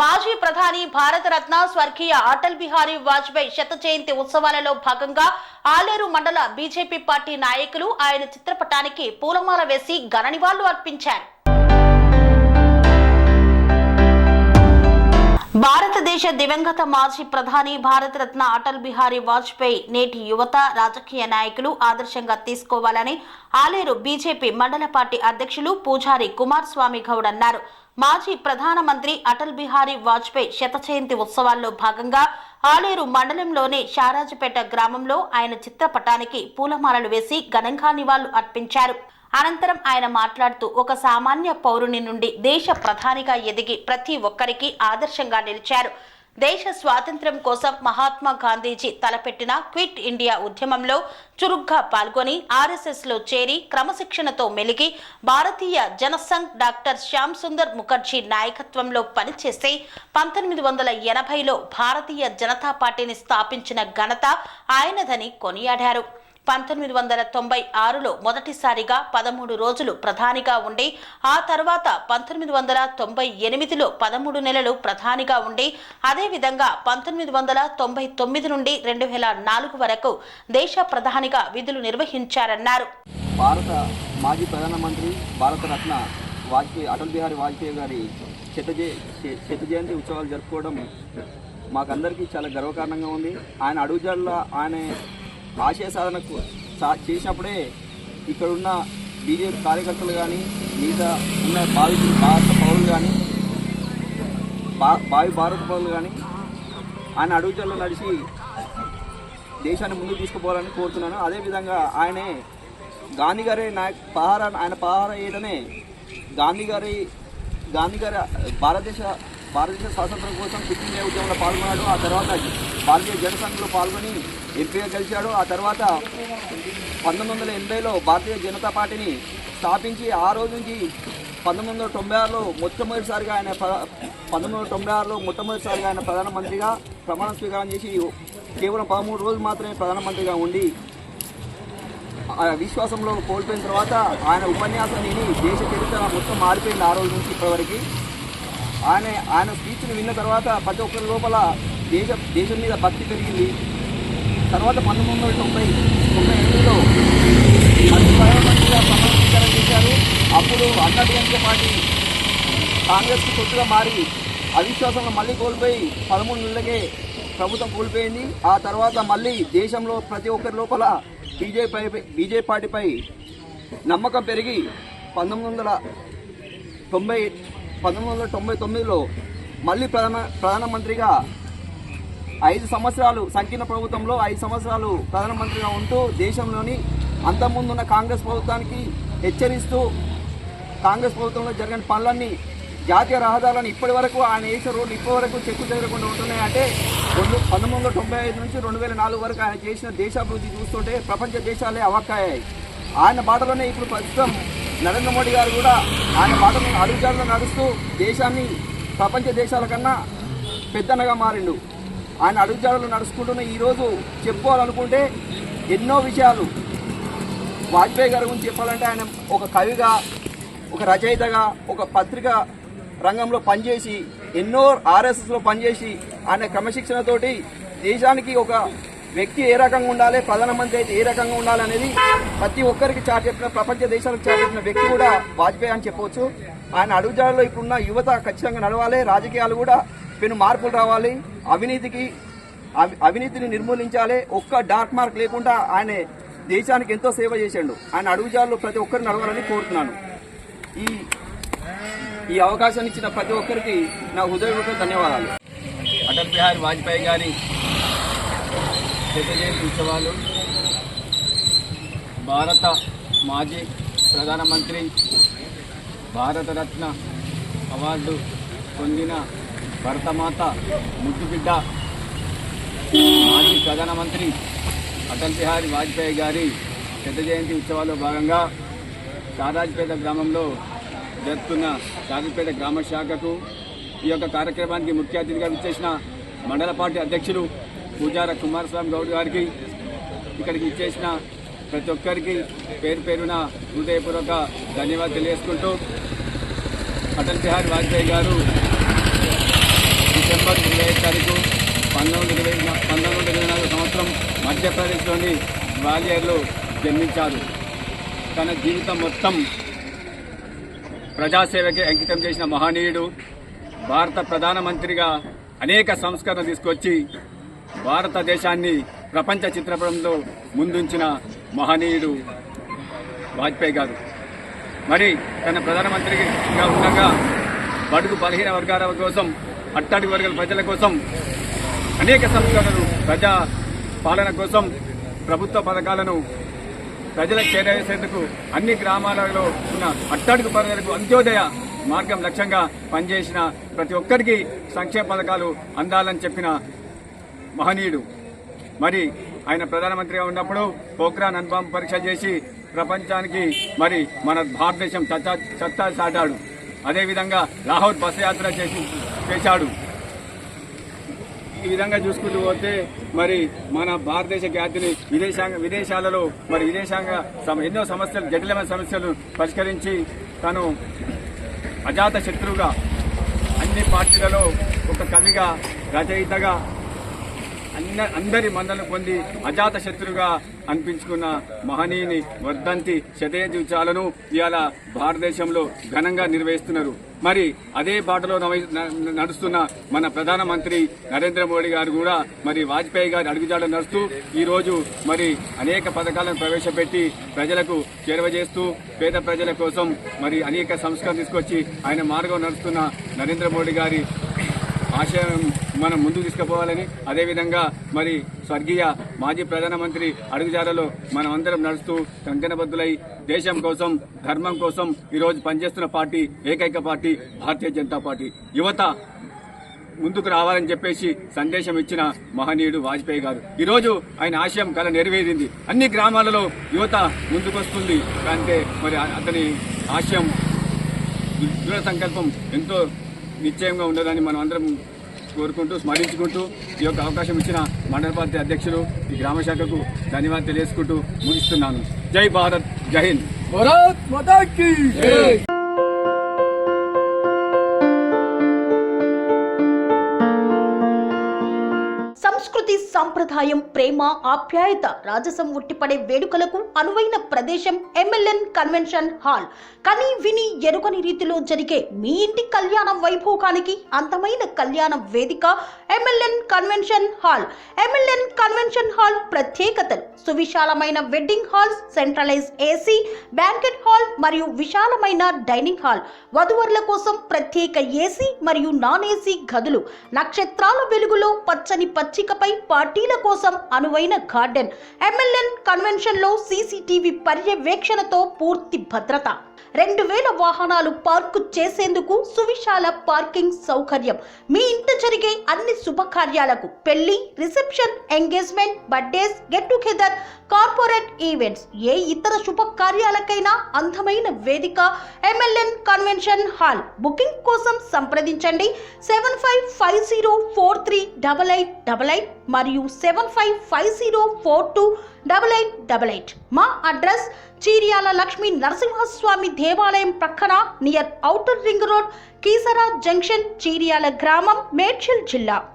మాజీ ప్రధాని భారతరత్న స్వర్గీయ అటల్ బిహారీ వాజ్పేయి శత జయంతి ఉత్సవాలలో భాగంగా ఆలేరు మండల బీజేపీ పార్టీ నాయకులు ఆయన చిత్రపటానికి పూలమాల వేసి ఘన నివాళులు అర్పించారు. భారతదేశ దివంగత మాజీ ప్రధాని భారతరత్న అటల్ బిహారీ వాజ్పేయి నేటి యువత రాజకీయ నాయకులు ఆదర్శంగా తీసుకోవాలని ఆలేరు బీజేపీ మండల పార్టీ అధ్యక్షులు పూజారి కుమార్ స్వామి గౌడ్ అన్నారు. మాజీ ప్రధానమంత్రి అటల్ బిహారీ వాజ్పేయి శత జయంతి ఉత్సవాల్లో భాగంగా ఆలేరు మండలంలోని షారాజపేట గ్రామంలో ఆయన చిత్రపటానికి పూలమాలలు వేసి ఘనంగా నివాళులు అర్పించారు. అనంతరం ఆయన మాట్లాడుతూ ఒక సామాన్య పౌరుని నుండి దేశ ప్రధానిగా ఎదిగి ప్రతి ఒక్కరికి ఆదర్శంగా నిలిచారు. దేశ స్వాతంత్ర్యం కోసం మహాత్మా గాంధీజీ తలపెట్టిన క్విట్ ఇండియా ఉద్యమంలో చురుగ్గా పాల్గొని ఆర్ఎస్ఎస్ లో చేరి క్రమశిక్షణతో మెలిగి భారతీయ జనసంఘ్ డాక్టర్ శ్యామ్ సుందర్ ముఖర్జీ నాయకత్వంలో పనిచేసి 1980లో భారతీయ జనతా పార్టీని స్థాపించిన ఘనత ఆయనదని కొనియాడారు. 1996లో మొదటిసారిగా 13 రోజులు ప్రధానిగా ఉండి ఆ తర్వాత 1998లో 13 నెలలు ప్రధానిగా ఉండి అదేవిధంగా 1999 నుండి 2004 వరకు దేశ ప్రధానిగా విధులు నిర్వహించారన్నారు. భారత మాజీ ప్రధానమంత్రి భారతరత్న వాజ్పేయి అటల్ బిహారీ వాజ్పేయి గారి శత జయంతి ఉత్సవాలు జరుపుకోవడం మాకందరికీ చాలా గర్వకారణంగా ఉంది. ఆయన అడుగుజాడలో ఆయన ఆశయ సాధనకు చేసినప్పుడే ఇక్కడున్న బీజేపీ కార్యకర్తలు కానీ మిగతా ఉన్న భారత పౌరులు కానీ భారత పౌరులు కానీ ఆయన అడుగుజాడలో నడిచి దేశాన్ని ముందుకు తీసుకుపోవాలని కోరుతున్నాను. అదేవిధంగా ఆయనే గాంధీ గారి ఆయన పహార ఏదనే గాంధీ గారి భారతదేశ స్వాతంత్రం కోసం క్విట్ ఇండియా ఉద్యమంలో పాల్గొన్నాడు. ఆ తర్వాత భారతీయ జనసంఘ్లో పాల్గొని ఎంపీగా గెలిచాడు. ఆ తర్వాత 1980లో భారతీయ జనతా పార్టీని స్థాపించి ఆ రోజు నుంచి 1996లో మొట్టమొదటిసారిగా ఆయన ప్రధానమంత్రిగా ప్రమాణ స్వీకారం చేసి కేవలం 13 రోజులు మాత్రమే ప్రధానమంత్రిగా ఉండి విశ్వాసంలో కోల్పోయిన తర్వాత ఆయన ఉపన్యాసం విని దేశ చరిత్ర మొత్తం మారిపోయింది. ఆ రోజు నుంచి ఇప్పటివరకు ఆయన స్పీచ్ను విన్న తర్వాత ప్రతి ఒక్కరి లోపల దేశం మీద భక్తి పెరిగింది. తర్వాత 1998లో ప్రధానమంత్రిగా ప్రమాణ స్వీకారం చేశారు. అప్పుడు అన్నాడీఎంకే పార్టీ కాంగ్రెస్కి కొత్తగా మారి అవిశ్వాసంలో మళ్ళీ కోల్పోయి 13 నెలలకే ప్రభుత్వం కోల్పోయింది. ఆ తర్వాత మళ్ళీ దేశంలో ప్రతి ఒక్కరి లోపల బీజేపీ పార్టీపై నమ్మకం పెరిగి 1999లో మళ్ళీ ప్రధానమంత్రిగా 5 సంవత్సరాలు సంకీర్ణ ప్రభుత్వంలో 5 సంవత్సరాలు ప్రధానమంత్రిగా ఉంటూ దేశంలోని అంతకుముందున్న కాంగ్రెస్ ప్రభుత్వానికి హెచ్చరిస్తూ కాంగ్రెస్ ప్రభుత్వంలో జరిగిన పనులన్నీ జాతీయ రహదారులను ఇప్పటి వరకు ఆయన వేసే రోడ్లు ఇప్పటి వరకు చెక్కు చెదరకుండా ఉంటున్నాయంటే 1995 నుంచి 2004 వరకు ఆయన చేసిన దేశాభివృద్ధి చూస్తుంటే ప్రపంచ దేశాలే అవాక్కయ్యాయి. ఆయన బాటలోనే ఇప్పుడు ప్రస్తుతం నరేంద్ర మోడీ గారు కూడా ఆయన బాటలో అడుగుజాడలో నడుస్తూ దేశాన్ని ప్రపంచ దేశాల కన్నా పెద్దనగా మారిండు. ఆయన అడుగుజాడలో నడుచుకుంటున్న ఈరోజు చెప్పుకోవాలనుకుంటే ఎన్నో విషయాలు వాజ్పేయి గారి గురించి చెప్పాలంటే ఆయన ఒక కవిగా, ఒక రచయితగా, ఒక పత్రిక రంగంలో పనిచేసి ఎన్నో ఆర్ఎస్ఎస్లో పనిచేసి ఆయన క్రమశిక్షణతోటి దేశానికి ఒక వ్యక్తి ఏ రకంగా ఉండాలి, ప్రధానమంత్రి అయితే ఏ రకంగా ఉండాలి అనేది ప్రతి ఒక్కరికి చెప్పిన ప్రపంచ దేశాలకు చెప్పిన వ్యక్తి కూడా వాజ్పేయి అని చెప్పవచ్చు. ఆయన అడుగుజాడలో ఇప్పుడున్న యువత ఖచ్చితంగా నడవాలి, రాజకీయాలు కూడా పెను మార్పులు రావాలి, అవినీతిని నిర్మూలించాలి. ఒక్క డార్క్ మార్క్ లేకుండా ఆయన దేశానికి ఎంతో సేవ చేశాడు. ఆయన అడుగుజాడలో ప్రతి ఒక్కరు నడవాలని కోరుతున్నాను. ఈ అవకాశాన్ని ఇచ్చిన ప్రతి ఒక్కరికి నా హృదయపూర్వక ధన్యవాదాలు. అటల్ బిహారీ వాజ్పేయి గారి శత జయంతి ఉత్సవాలు భారత మాజీ ప్రధానమంత్రి భారతరత్న అవార్డు పొందిన భరతమాత ముద్దుబిడ్డ మాజీ ప్రధానమంత్రి అటల్ బిహారీ వాజ్పేయి గారి శత జయంతి ఉత్సవాల్లో భాగంగా షారాజ్పేట గ్రామంలో జరుపుతున్న షారాజ్పేట గ్రామ శాఖకు ఈ యొక్క కార్యక్రమానికి ముఖ్య అతిథిగా విచ్చేసిన మండల పార్టీ అధ్యక్షులు పూజారి కుమార్ స్వామి గౌడ్ గారికి, ఇక్కడికి ఇచ్చేసిన ప్రతి ఒక్కరికి పేరు పేరున హృదయపూర్వక ధన్యవాదాలు తెలియజేసుకుంటూ అటల్ బిహారీ వాజ్పేయి గారు డిసెంబర్ 25 తారీఖు 1924 సంవత్సరం మధ్యప్రదేశ్లోని గ్వాలియర్లో జన్మించారు. తన జీవితం మొత్తం ప్రజాసేవకి అంకితం చేసిన మహనీయుడు. భారత ప్రధానమంత్రిగా అనేక సంస్కరణలు తీసుకొచ్చి భారతదేశాన్ని ప్రపంచ చిత్రపటంలో ముందుంచిన మహనీయుడు వాజ్పేయి గారు. మరి తన ప్రధానమంత్రిగా ఉండగా బడుగు బలహీన వర్గాల కోసం, అట్టడుగు వర్గాల ప్రజల కోసం అనేక సంస్కరణలు, ప్రజా పాలన కోసం ప్రభుత్వ పథకాలను ప్రజలకు చేరవేసేందుకు అన్ని గ్రామాలలో ఉన్న అట్టడుగు ప్రజలకు అంత్యోదయ మార్గం లక్ష్యంగా పనిచేసిన ప్రతి ఒక్కరికి సంక్షేమ పథకాలు అందాలని చెప్పిన మహనీయుడు. మరి ఆయన ప్రధానమంత్రిగా ఉన్నప్పుడు పోఖ్రాన్ అణుబాంబు పరీక్ష చేసి ప్రపంచానికి మరి మన భారతదేశం సత్తా చాటాడు. అదేవిధంగా లాహోర్ బస్ యాత్ర చేశాడు. ఈ విధంగా చూసుకుంటూ పోతే మరి మన భారతదేశ ఖ్యాతిని విదేశాలలో మరి ఎన్నో సమస్యలు, జటిలమైన సమస్యలను పరిష్కరించి తను అజాత శత్రువుగా అన్ని పార్టీలలో ఒక కవిగా, రచయితగా అందరి మన్నలను పొంది అజాత శత్రువుగా అనిపించుకున్న మహనీయుని వర్ధంతి శతయోత్సవాలను ఇవాళ భారతదేశంలో ఘనంగా నిర్వహిస్తున్నారు. మరి అదే బాటలో నడుస్తున్న మన ప్రధానమంత్రి నరేంద్ర మోడీ గారు కూడా మరి వాజ్పేయి గారి అడుగుజాడలు నడుస్తూ ఈరోజు మరి అనేక పథకాలను ప్రవేశపెట్టి ప్రజలకు చేరువజేస్తూ పేద ప్రజల కోసం మరి అనేక సంస్కరణలు తీసుకొచ్చి ఆయన మార్గం నడుస్తున్న నరేంద్ర మోడీ గారి ఆశయం మనం ముందుకు తీసుకుపోవాలని, అదేవిధంగా మరి స్వర్గీయ మాజీ ప్రధానమంత్రి అడుగుజాడలో మనం అందరం నడుస్తూ కంకణబద్దులై దేశం కోసం, ధర్మం కోసం ఈరోజు పనిచేస్తున్న పార్టీ ఏకైక పార్టీ భారతీయ జనతా పార్టీ. యువత ముందుకు రావాలని చెప్పేసి సందేశం ఇచ్చిన మహనీయుడు వాజ్పేయి గారు. ఈరోజు ఆయన ఆశయం కల నెరవేరింది. అన్ని గ్రామాలలో యువత ముందుకొస్తుంది. అంటే మరి అతని ఆశయం, దృఢ సంకల్పం ఎంతో నిశ్చయంగా ఉండదని మనం అందరం కోరుకుంటూ, స్మరించుకుంటూ ఈ యొక్క అవకాశం ఇచ్చిన మండల పార్టీ అధ్యక్షులు, ఈ గ్రామ శాఖకు ధన్యవాదాలు తెలియజేసుకుంటూ ముగిస్తున్నాను. జై భారత్, జై హింద్. భారత్ మాతా కీ జై. సంస్కృతి, సంప్రదాయం, ప్రేమ, ఆప్యాయత, రాజసం ఉట్టిపడే వేడుకలకు అనువైన ప్రదేశం ఎంఎల్ఎన్ కన్వెన్షన్ హాల్. కని విని ఎరుగని రీతిలో జరిగే మీ ఇంటి కళ్యాణ వైభోగానికి అందమైన కళ్యాణ వేదిక MLN convention hall. MLN convention hall ప్రత్యేకతలు: సువిశాలమైన wedding halls, centralize AC banquet hall మరియు విశాలమైన డైనింగ్ హాల్, వధువరుల కోసం ప్రత్యేక ఏసీ మరియు నాన్ ఏసీ గదులు, నక్షత్రాల వెలుగులో పచ్చని పచ్చికపై పార్టీల కోసం అనువైన గార్డెన్. ఎంఎల్ఎన్ కన్వెన్షన్ లో సీసీటీవీ పర్యవేక్షణతో పూర్తి భద్రత, 2000 వాహనాలు పార్కు చేసేందుకు సువిశాల పార్కింగ్ సౌకర్యం. మీ ఇంట జరిగే అన్ని శుభకార్యాలకు, పెళ్లి, reception, engagement, birthdays, get together, corporate events, ఏ ఇతర శుభకార్యాలకైనా అందమైన వేదిక ఎంఎల్ఎన్ కన్వెన్షన్ హాల్. బుకింగ్ కోసం సంప్రదించండి 7550438888 మరియు 7550428888. మా అడ్రస్ చీర్యాల లక్ష్మీ నరసింహస్వామి దేవాలయం ప్రక్కన, near outer ring road, Keesara junction, Cheeryal గ్రామం, మేడ్చల్ జిల్లా.